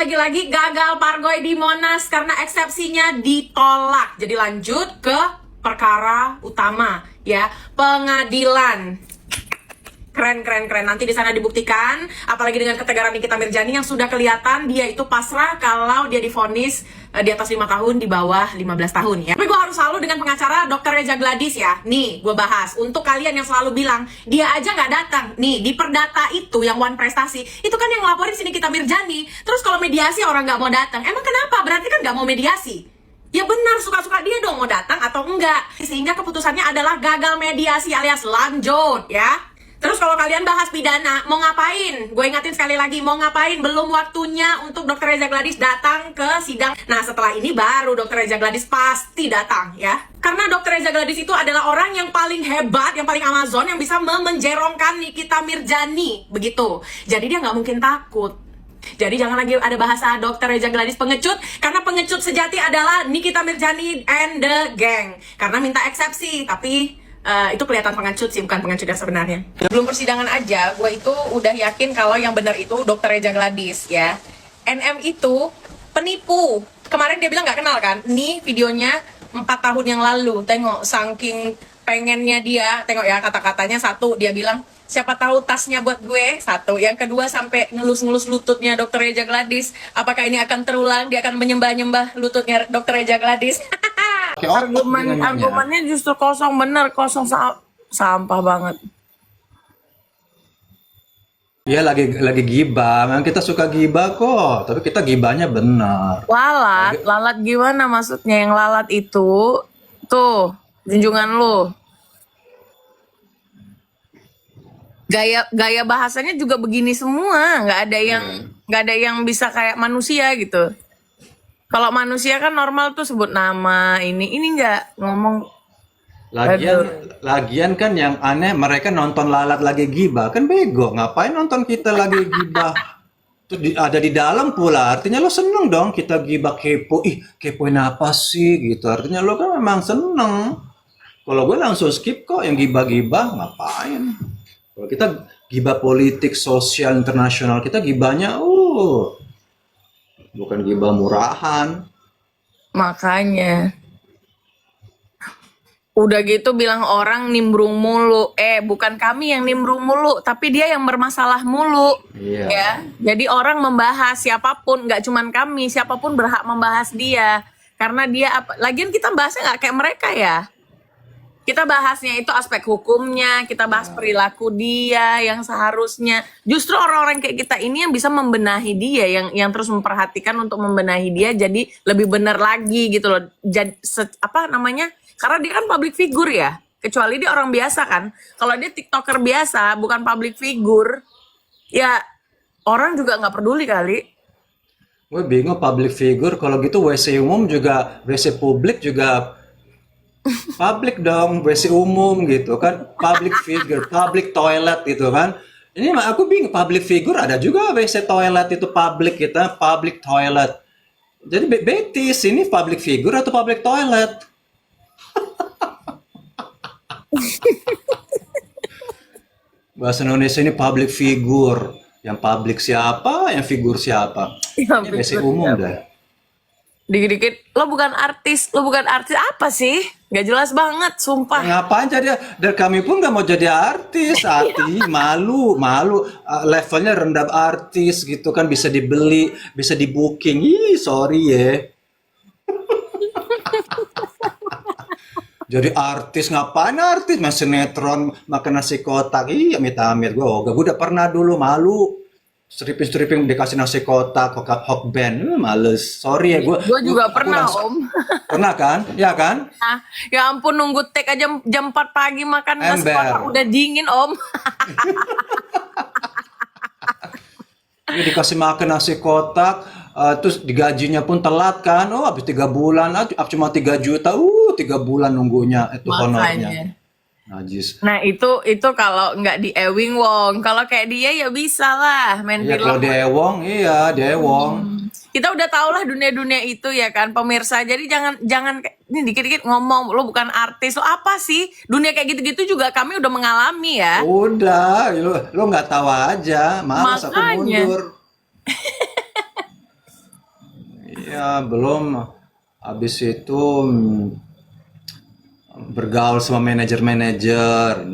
lagi-lagi gagal pargoy di Monas karena eksepsinya ditolak. Jadi lanjut ke perkara utama ya, pengadilan. Keren. Nanti di sana dibuktikan, apalagi dengan ketegaran Nikita Mirzani yang sudah kelihatan dia itu pasrah kalau dia divonis di atas 5 tahun, di bawah 15 tahun ya. Tapi gue harus selalu dengan pengacara Dr. Reza Gladys ya. Nih, gue bahas. Untuk kalian yang selalu bilang, dia aja nggak datang. Nih, di Perdata itu yang One Prestasi, itu kan yang ngelaporin si Nikita Mirzani. Terus kalau mediasi orang nggak mau datang, emang kenapa? Berarti kan nggak mau mediasi. Ya benar, suka-suka dia dong mau datang atau enggak. Sehingga keputusannya adalah gagal mediasi alias lanjut ya. Terus kalau kalian bahas pidana, mau ngapain? Gue ingatin sekali lagi, mau ngapain? Belum waktunya untuk Dr. Reza Gladys datang ke sidang. Nah, setelah ini baru Dr. Reza Gladys pasti datang ya. Karena Dr. Reza Gladys itu adalah orang yang paling hebat, yang paling Amazon, yang bisa memenjerongkan Nikita Mirzani. Begitu. Jadi dia nggak mungkin takut. Jadi jangan lagi ada bahasa Dr. Reza Gladys pengecut, karena pengecut sejati adalah Nikita Mirzani and the gang. Karena minta eksepsi, tapi itu kelihatan pengecut sih, bukan pengecut yang sebenarnya. Belum persidangan aja, gue itu udah yakin kalau yang benar itu Dr. Reza Gladys ya. NM itu penipu. Kemarin dia bilang nggak kenal kan? Nih videonya 4 tahun yang lalu. Tengok, saking pengennya dia. Tengok ya kata-katanya. Satu, dia bilang, siapa tahu tasnya buat gue. Satu. Yang kedua, sampai ngelus-ngelus lututnya Dr. Reza Gladys. Apakah ini akan terulang? Dia akan menyembah-nyembah lututnya Dr. Reza Gladys. Argumennya justru kosong, bener kosong, sampah banget. Iya lagi gibah, memang kita suka gibah kok, tapi kita gibahnya benar. Lalat gimana maksudnya? Yang lalat itu tuh junjungan lu. Gaya bahasanya juga begini semua, nggak ada yang bisa kayak manusia gitu. Kalau manusia kan normal tuh sebut nama ini nggak ngomong. Lagian kan yang aneh mereka nonton lalat lagi gibah kan bego, ngapain nonton kita lagi gibah? Terus ada di dalam pula, artinya lo seneng dong kita gibah kepo, kepoin apa sih gitu, artinya lo kan memang seneng. Kalau gue langsung skip kok yang gibah-gibah, ngapain? Kalau kita gibah politik, sosial, internasional, kita gibahnya bukan gibah murahan. Makanya udah gitu bilang orang nimbrung mulu. Bukan kami yang nimbrung mulu, tapi dia yang bermasalah mulu. Iya. Ya. Jadi orang membahas siapapun, nggak cuman kami, siapapun berhak membahas dia. Karena dia lagian kita bahasnya nggak kayak mereka ya. Kita bahasnya itu aspek hukumnya, kita bahas perilaku dia yang seharusnya. Justru orang-orang kayak kita ini yang bisa membenahi dia, yang terus memperhatikan untuk membenahi dia jadi lebih benar lagi gitu loh. Jadi karena dia kan public figure ya. Kecuali dia orang biasa kan. Kalau dia TikToker biasa, bukan public figure, ya orang juga nggak peduli kali. Gue bingung public figure, kalau gitu WC umum juga, WC publik juga public dong, WC umum gitu kan, public figure, public toilet gitu kan. Ini aku bingung, public figure ada juga WC toilet itu public, kita public toilet. Jadi betis ini public figure atau public toilet? Bahasa Indonesia ini public figure, yang public siapa, yang figur siapa? Ini WC umum dah. Dikit-dikit, lo bukan artis apa sih? Gak jelas banget, sumpah. Ngapain jadi? Dan kami pun nggak mau jadi artis, Ati. Malu. Levelnya rendah artis gitu kan, bisa dibeli, bisa di booking. Sorry ya. Jadi artis, ngapain artis? Main sinetron, makan nasi kotak. Amit-amit gue udah pernah dulu, malu. Stripping dikasih nasi kotak, hok band, males. Sorry ya, gue juga pernah om. Pernah kan? Ya kan? Ya ampun, nunggu take aja jam 4 pagi makan nasi kotak udah dingin om. Ini dikasih makan nasi kotak, terus digajinya pun telat kan? Habis 3 bulan, cuma 3 juta, 3 bulan nunggunya itu honornya. Najis. Nah itu kalau nggak di Ewing Wong, kalau kayak dia ya bisa lah main film. Kalau di Ewong, iya di Ewong. Kita udah tau lah dunia itu ya kan pemirsa. Jadi jangan ini dikit-dikit ngomong lo bukan artis, lo apa sih? Dunia kayak gitu-gitu juga kami udah mengalami ya. Udah, lo nggak tahu aja, malas aku mundur. Ya, belum. Habis itu bergaul sama manajer-manajer.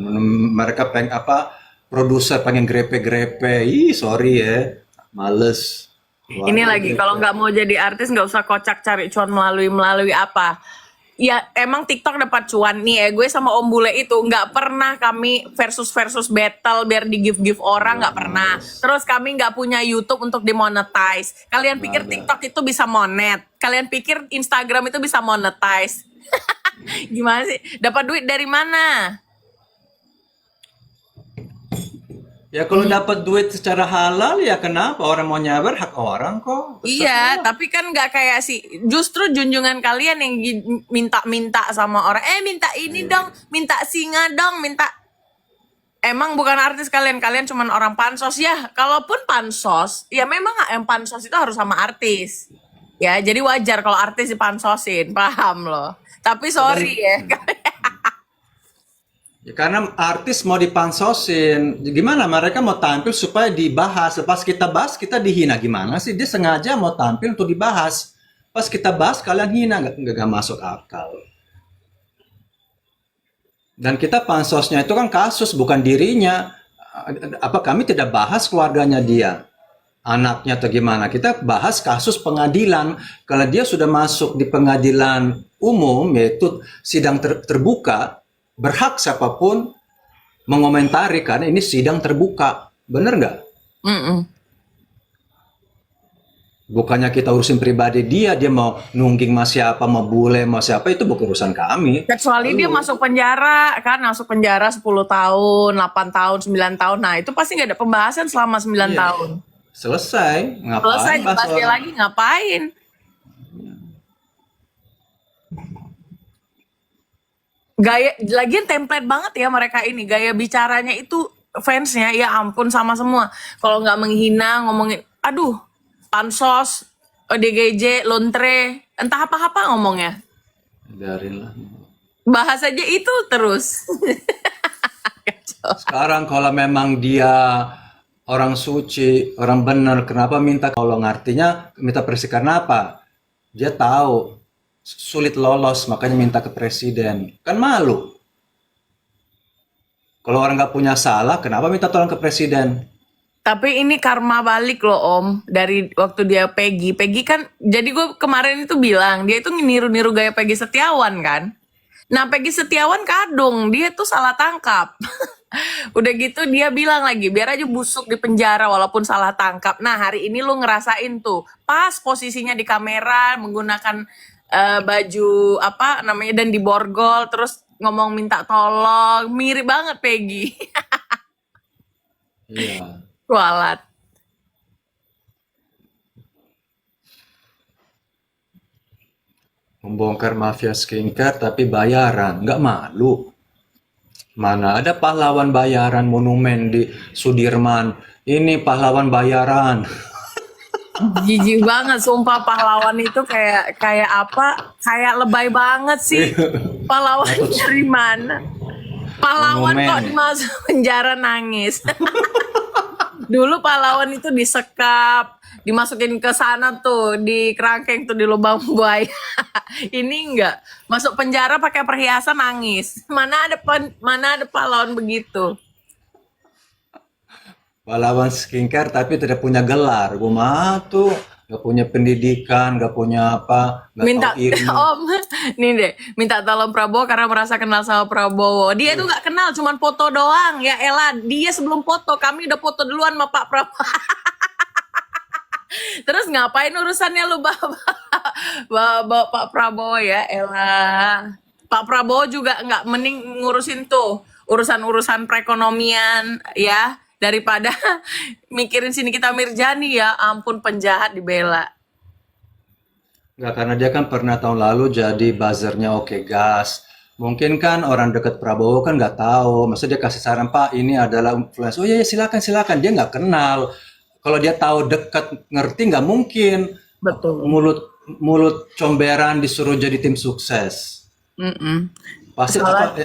Mereka pengen apa? Produser pengen grepe-grepe. Ih, sorry ya. Males. Ini Waduh, lagi kalau grepe. nggak mau jadi artis nggak usah kocak cari cuan melalui apa. Ya emang TikTok dapat cuan nih ya. Gue sama Om Bule itu nggak pernah kami versus battle biar di give orang nggak pernah. Males. Terus kami nggak punya YouTube untuk dimonetize. Kalian Nggak pikir ada. TikTok itu bisa monet? Kalian pikir Instagram itu bisa monetize? Gimana sih? Dapat duit dari mana? Ya kalau dapat duit secara halal ya kenapa? Orang mau nyabar hak orang kok. Iya, Terserah. tapi kan nggak kayak si justru junjungan kalian yang minta-minta sama orang. Minta ini dong, minta singa dong, minta. Emang bukan artis kalian, kalian cuman orang pansos ya. Kalaupun pansos, ya memang yang pansos itu harus sama artis. Ya, jadi wajar kalau artis dipansosin, paham loh. Tapi sorry Dan ya. ya karena artis mau dipansosin, gimana mereka mau tampil supaya dibahas. Pas kita bahas kita dihina gimana sih? Dia sengaja mau tampil untuk dibahas. Pas kita bahas kalian hina, nggak masuk akal. Dan kita pansosnya itu kan kasus bukan dirinya. Apa kami tidak bahas keluarganya dia, anaknya atau gimana? Kita bahas kasus pengadilan. Kalau dia sudah masuk di pengadilan umum yaitu sidang terbuka, berhak siapapun mengomentari karena ini sidang terbuka. Bener nggak? Mm-mm. Bukannya kita urusin pribadi dia mau nungging sama siapa, mau bule, mau siapa, itu bukan urusan kami. Kecuali dia Lalu, masuk penjara, kan masuk penjara 10 tahun, 8 tahun, 9 tahun. Nah, itu pasti nggak ada pembahasan selama 9 iya, tahun. selesai. Selesai Ngapain bahas dibahas dia orang? lagi ngapain? Gaya lagian template banget ya mereka ini. Gaya bicaranya itu fansnya ya ampun sama semua. Kalau nggak menghina ngomongin aduh, pansos, ODGJ, lontre, entah apa-apa ngomongnya. Biarin lah. Bahas aja itu terus. Kacau. Sekarang kalau memang dia orang suci, orang benar, kenapa minta tolong? Artinya minta presiden karena apa? Dia tahu sulit lolos, makanya minta ke presiden. Kan malu. Kalau orang nggak punya salah, kenapa minta tolong ke presiden? Tapi ini karma balik loh Om. Dari waktu dia Peggy. Peggy kan, jadi gue kemarin itu bilang, dia itu niru-niru gaya Peggy Setiawan kan. Nah Peggy Setiawan kadung, dia tuh salah tangkap. Udah gitu dia bilang lagi, biar aja busuk di penjara walaupun salah tangkap. Nah hari ini lu ngerasain tuh, pas posisinya di kamera, menggunakan baju apa namanya dan diborgol, terus ngomong minta tolong, mirip banget Peggy. Iya. Kualat. Membongkar mafia skincare tapi bayaran, nggak malu. Mana ada pahlawan bayaran monumen di Sudirman. Ini pahlawan bayaran. Jijik banget, sumpah pahlawan itu kayak kayak apa? Kayak lebay banget sih. Pahlawan dari mana? Pahlawan kok Monumen. dimasuk penjara nangis. Dulu pahlawan itu disekap, dimasukin ke sana tuh, di kerangkeng tuh di lubang buaya. Ini enggak, masuk penjara pakai perhiasan nangis. Mana ada pahlawan begitu? Pahlawan skincare tapi tidak punya gelar. Gua tuh nggak punya pendidikan, nggak punya apa, nggak Minta tahu ilmu. Om, nih deh, minta tolong Prabowo karena merasa kenal sama Prabowo. Dia tuh nggak kenal, cuman foto doang. Ya elah, dia sebelum foto, kami udah foto duluan sama Pak Prabowo. Terus ngapain urusannya lu bawa Pak Prabowo ya elah. Pak Prabowo juga nggak mending ngurusin tuh urusan-urusan perekonomian ya daripada mikirin sini kita Mirjani ya ampun penjahat dibela. Nggak, karena dia kan pernah tahun lalu jadi buzzernya Oke Gas. Mungkin kan orang dekat Prabowo kan nggak tahu. Maksudnya dia kasih saran, Pak, ini adalah influencer. Oh iya, iya, silakan, silakan. Dia nggak kenal. Kalau dia tahu dekat, ngerti nggak mungkin. Betul. Mulut comberan disuruh jadi tim sukses. Mm-mm. Pasti Salah. apa?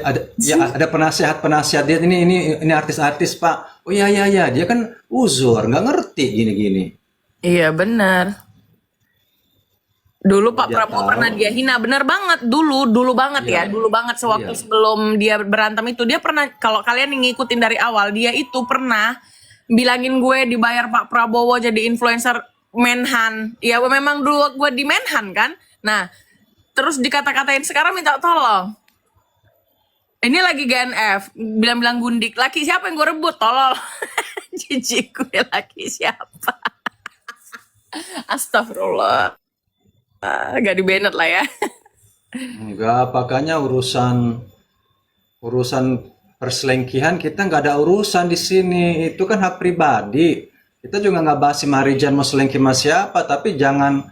Ada penasihat dia ini artis-artis Pak. Oh iya iya iya, dia kan uzur, nggak ngerti gini-gini. Iya benar. Dulu Pak Dia Prabowo tahu. pernah dia hina, bener banget. Dulu banget ya, dulu banget sewaktu Iya. sebelum dia berantem itu dia pernah. Kalau kalian ngikutin dari awal, dia itu pernah bilangin gue dibayar Pak Prabowo jadi influencer Menhan. Ya memang dulu gue di Menhan kan. Nah, terus dikata-katain sekarang minta tolong. Ini lagi GNF, bilang-bilang gundik. Laki siapa yang gue rebut? Tolol. Jijik gue, laki siapa? Astagfirullah. Gak di-banned lah ya. Enggak, makanya urusan perselingkuhan kita nggak ada urusan di sini. Itu kan hak pribadi. Kita juga nggak bahas si Marijan mau selingkuh sama siapa, tapi jangan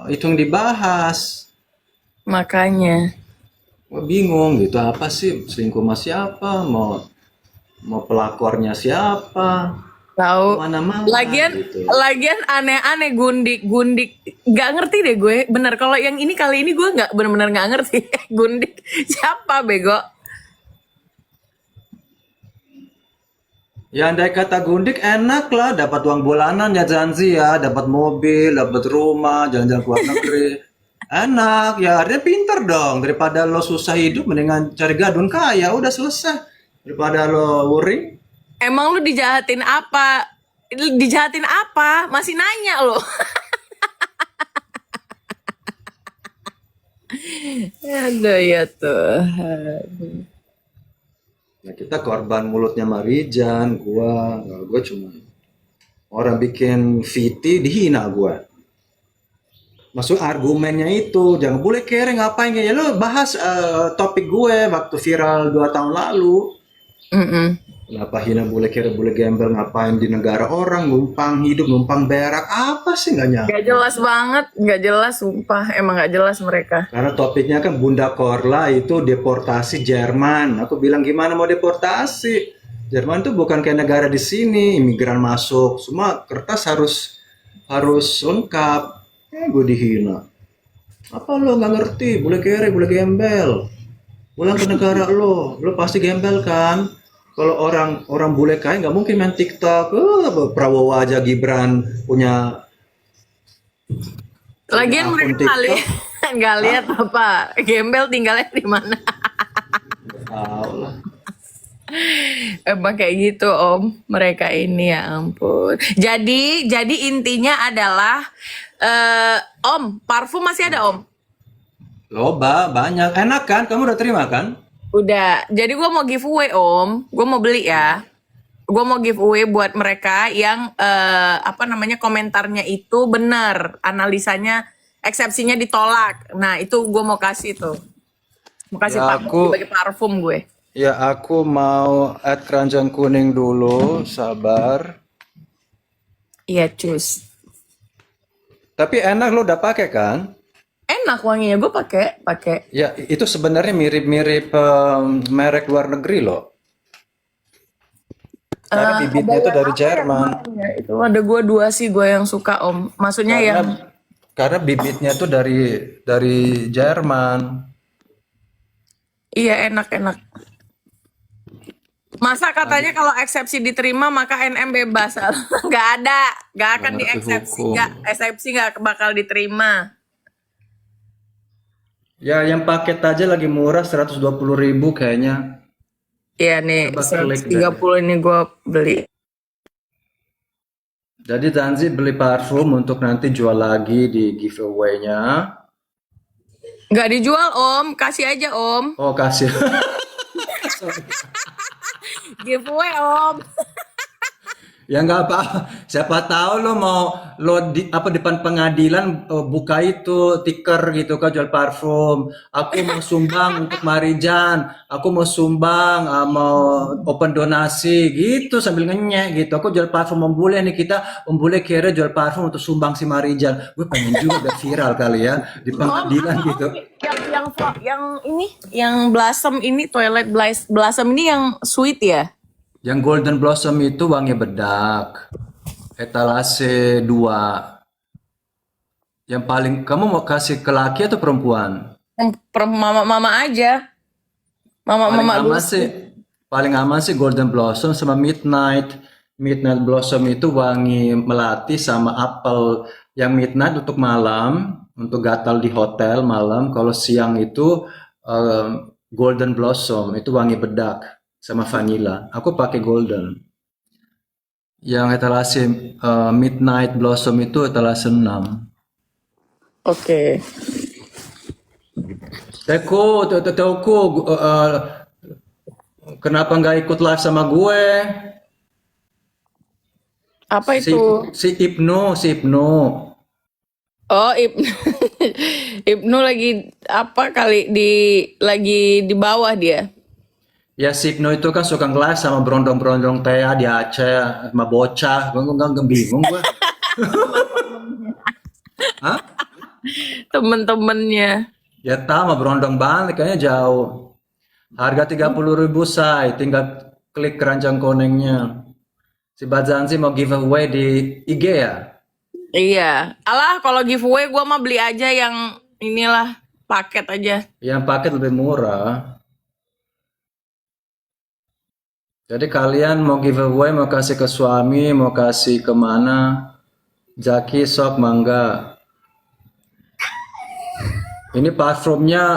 itu yang dibahas. Makanya. Gue bingung gitu, apa sih selingkuh sama siapa? Mau pelakornya siapa? Tahu. Mana-mana Lagian gitu. lagian aneh-aneh gundik. Nggak ngerti deh gue. Bener kalau yang ini kali ini gue nggak bener-bener nggak ngerti. Gundik siapa bego? Ya andai kata gundik enak lah, dapat uang bulanan ya Zanzi ya, dapat mobil, dapat rumah, jalan-jalan ke luar negeri. Enak, ya artinya pinter dong. Daripada lo susah hidup, mendingan cari gadun kaya, udah selesai. Daripada lo worry. Emang lu dijahatin apa? Dijahatin apa? Masih nanya lo. Aduh ya Tuhan. Ya kita korban mulutnya Marijan, gua cuma orang bikin VT dihina gua. Maksud argumennya itu jangan boleh kere ngapain ya lo bahas topik gue waktu viral 2 tahun lalu. Mm-mm. Kenapa hina boleh kere boleh gembel ngapain di negara orang numpang hidup numpang berak apa sih nggak nyampe. Gak jelas banget, gak jelas sumpah. Emang gak jelas mereka. Karena topiknya kan Bunda Korla itu deportasi Jerman. Aku bilang gimana mau deportasi? Jerman itu bukan kayak negara di sini, imigran masuk, semua kertas harus lengkap. Gue dihina. Apa lo nggak ngerti? Boleh kere, boleh gembel. Pulang ke negara lo pasti gembel kan? Kalau orang bule kaya nggak mungkin main TikTok. Prabowo aja Gibran punya Lagian akun mereka TikTok. nggak lihat apa gembel tinggalnya di mana. Tahu lah. Emang kayak gitu Om, mereka ini ya ampun. Jadi intinya adalah Om, parfum masih ada Om? Loba banyak, enak kan? Kamu udah terima kan? Udah. Jadi gue mau giveaway Om, gue mau beli ya. Gue mau giveaway buat mereka yang komentarnya itu benar, analisanya eksepsinya ditolak. Nah itu gue mau kasih tuh, mau kasih Ya, sebagai parfum gue. Ya aku mau add keranjang kuning dulu, sabar. Iya cus. Tapi enak lo udah pakai kan? Enak wanginya, gue pakai. Ya itu sebenarnya mirip-mirip merek luar negeri loh. Karena bibitnya itu dari Jerman. Ya, itu ada gue 2 sih gue yang suka Om. Maksudnya yang Karena bibitnya itu dari Jerman. iya enak. Masa katanya kalau eksepsi diterima maka NM bebas? Nggak ada, nggak akan Nggak ngerti dieksepsi, hukum. eksepsi nggak bakal diterima. Ya yang paket aja lagi murah 120.000 kayaknya. Iya nih, Coba klik 130 ini gue beli. Jadi Zanzi beli parfum untuk nanti jual lagi di giveaway-nya. Nggak dijual Om, kasih aja Om. Oh kasih. Giveaway Om. Ya nggak apa, siapa tahu lo di depan pengadilan buka itu tiker gitu kan jual parfum. Aku mau sumbang untuk Marijan, aku mau sumbang, mau open donasi gitu sambil ngenyek gitu. Aku jual parfum membule nih kita membule kira jual parfum untuk sumbang si Marijan. Gue pengen juga biar viral kali ya di pengadilan gitu. Yang blossom ini toilet blossom ini yang sweet ya? Yang golden blossom itu wangi bedak. Etalase 2. Yang paling kamu mau kasih ke laki atau perempuan? Mama aja. Mama dulu. Paling aman sih golden blossom sama midnight. Midnight blossom itu wangi melati sama apel Yang midnight untuk malam, untuk gatal di hotel malam. Kalau siang itu golden blossom, itu wangi bedak sama vanilla. Aku pakai golden. Yang etalase midnight blossom itu etalase 6. Oke. Teko, kenapa nggak ikut live sama gue? Apa Si, itu? si Ibnu. Oh, Ibnu. Ibnu lagi apa kali lagi di bawah dia. Ya si Ibnu itu kan suka nge-live sama berondong-berondong Tea di Aceh, sama bocah. Gue nggak bingung gue. Hah? Temen-temennya. Ya tahu sama berondong banget, kayaknya jauh. Harga 30.000 say, tinggal klik keranjang konengnya. Si Bazanzi mau giveaway di IG ya? Iya. Alah, kalau giveaway gua mah beli aja yang inilah paket aja. Yang paket lebih murah. Jadi kalian mau giveaway, mau kasih ke suami, mau kasih kemana? Jaki sok mangga. Ini parfumnya